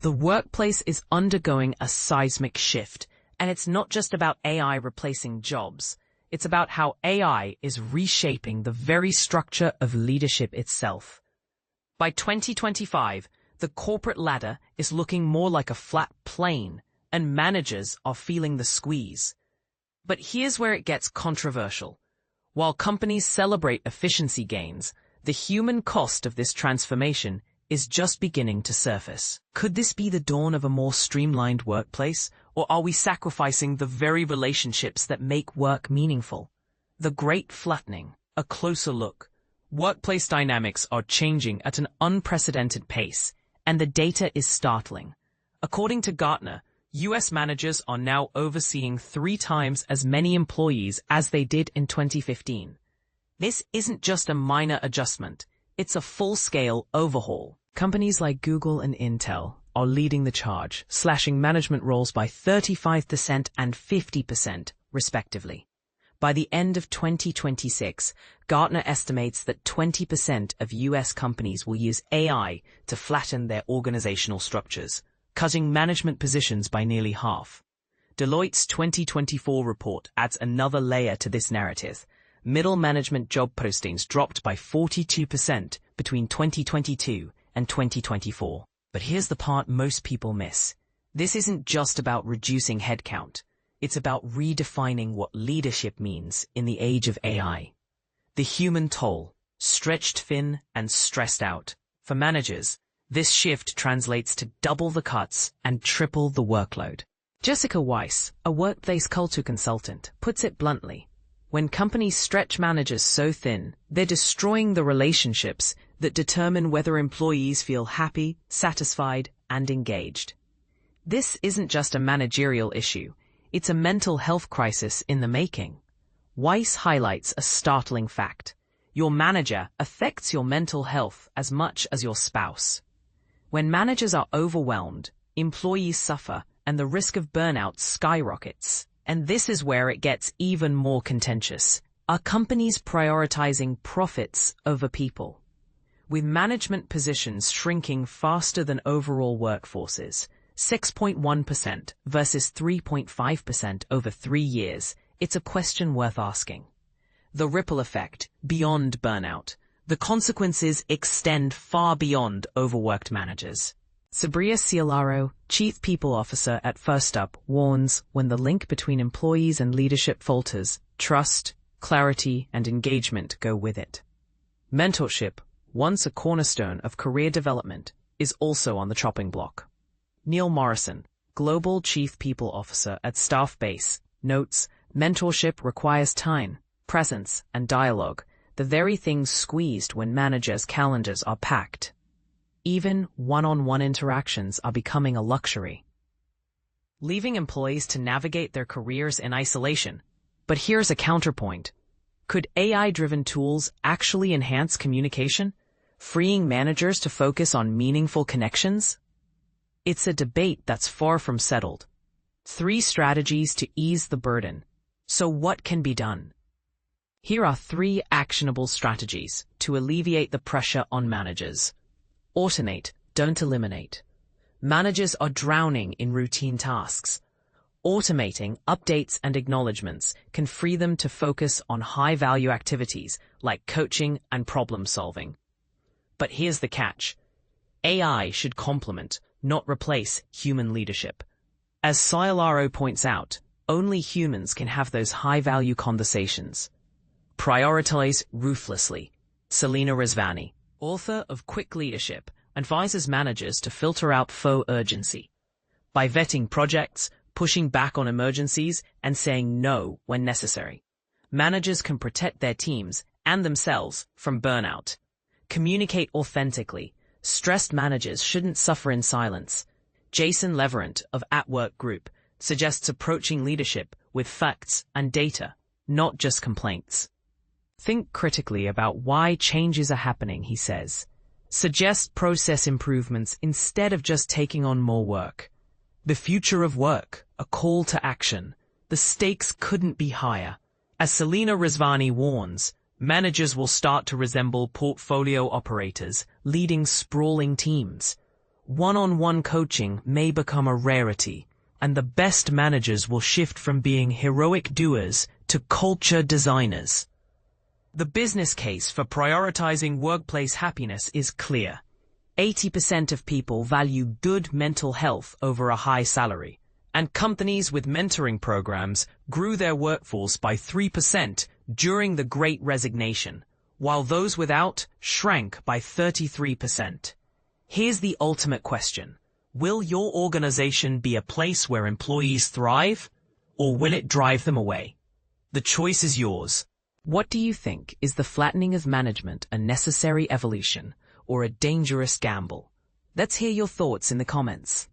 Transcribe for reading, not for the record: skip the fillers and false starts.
The workplace is undergoing a seismic shift, and it's not just about AI replacing jobs. It's about how AI is reshaping the very structure of leadership itself. By 2025, the corporate ladder is looking more like a flat plane, and managers are feeling the squeeze. But here's where it gets controversial. While companies celebrate efficiency gains, the human cost of this transformation is just beginning to surface. Could this be the dawn of a more streamlined workplace, or are we sacrificing the very relationships that make work meaningful? The Great Flattening, a closer look. Workplace dynamics are changing at an unprecedented pace, and the data is startling. According to Gartner, U.S. managers are now overseeing 3 times as many employees as they did in 2015. This isn't just a minor adjustment, it's a full-scale overhaul. Companies like Google and Intel are leading the charge, slashing management roles by 35% and 50%, respectively. By the end of 2026, Gartner estimates that 20% of U.S. companies will use AI to flatten their organizational structures, cutting management positions by nearly half. Deloitte's 2024 report adds another layer to this narrative. Middle management job postings dropped by 42% between 2022 and 2024. But here's the part most people miss. This isn't just about reducing headcount. It's about redefining what leadership means in the age of AI. The human toll, stretched thin and stressed out. For managers, this shift translates to double the cuts and triple the workload. Jessica Weiss, a workplace culture consultant, puts it bluntly. When companies stretch managers so thin, they're destroying the relationships that determine whether employees feel happy, satisfied, and engaged. This isn't just a managerial issue, it's a mental health crisis in the making. Weiss highlights a startling fact. Your manager affects your mental health as much as your spouse. When managers are overwhelmed, employees suffer, and the risk of burnout skyrockets. And this is where it gets even more contentious. Are companies prioritizing profits over people? With management positions shrinking faster than overall workforces, 6.1% versus 3.5% over 3 years, it's a question worth asking. The ripple effect, beyond burnout. The consequences extend far beyond overworked managers. Sabria Cialaro, Chief People Officer at First Up, warns when the link between employees and leadership falters, trust, clarity, and engagement go with it. Mentorship, once a cornerstone of career development, is also on the chopping block. Neil Morrison, Global Chief People Officer at Staffbase, notes, mentorship requires time, presence, and dialogue, the very things squeezed when managers' calendars are packed. Even one-on-one interactions are becoming a luxury, leaving employees to navigate their careers in isolation. But here's a counterpoint. Could AI-driven tools actually enhance communication, freeing managers to focus on meaningful connections? It's a debate that's far from settled. 3 strategies to ease the burden. So what can be done? Here are 3 actionable strategies to alleviate the pressure on managers. Automate, don't eliminate. Managers are drowning in routine tasks. Automating updates and acknowledgements can free them to focus on high-value activities like coaching and problem-solving. But here's the catch. AI should complement, not replace, human leadership. As Cialaro points out, only humans can have those high-value conversations. Prioritize ruthlessly. Selena Rizvani, author of Quick Leadership, advises managers to filter out faux urgency. By vetting projects, pushing back on emergencies, and saying no when necessary, managers can protect their teams and themselves from burnout. Communicate authentically. Stressed managers shouldn't suffer in silence. Jason Leverant of At Work Group suggests approaching leadership with facts and data, not just complaints. Think critically about why changes are happening, he says. Suggest process improvements instead of just taking on more work. The future of work, a call to action. The stakes couldn't be higher. As Selena Rizvani warns, managers will start to resemble portfolio operators, leading sprawling teams. One-on-one coaching may become a rarity, and the best managers will shift from being heroic doers to culture designers. The business case for prioritizing workplace happiness is clear. 80% of people value good mental health over a high salary, and companies with mentoring programs grew their workforce by 3% during the Great Resignation, while those without shrank by 33%. Here's the ultimate question. Will your organization be a place where employees thrive, or will it drive them away? The choice is yours. What do you think? Is the flattening of management a necessary evolution or a dangerous gamble? Let's hear your thoughts in the comments.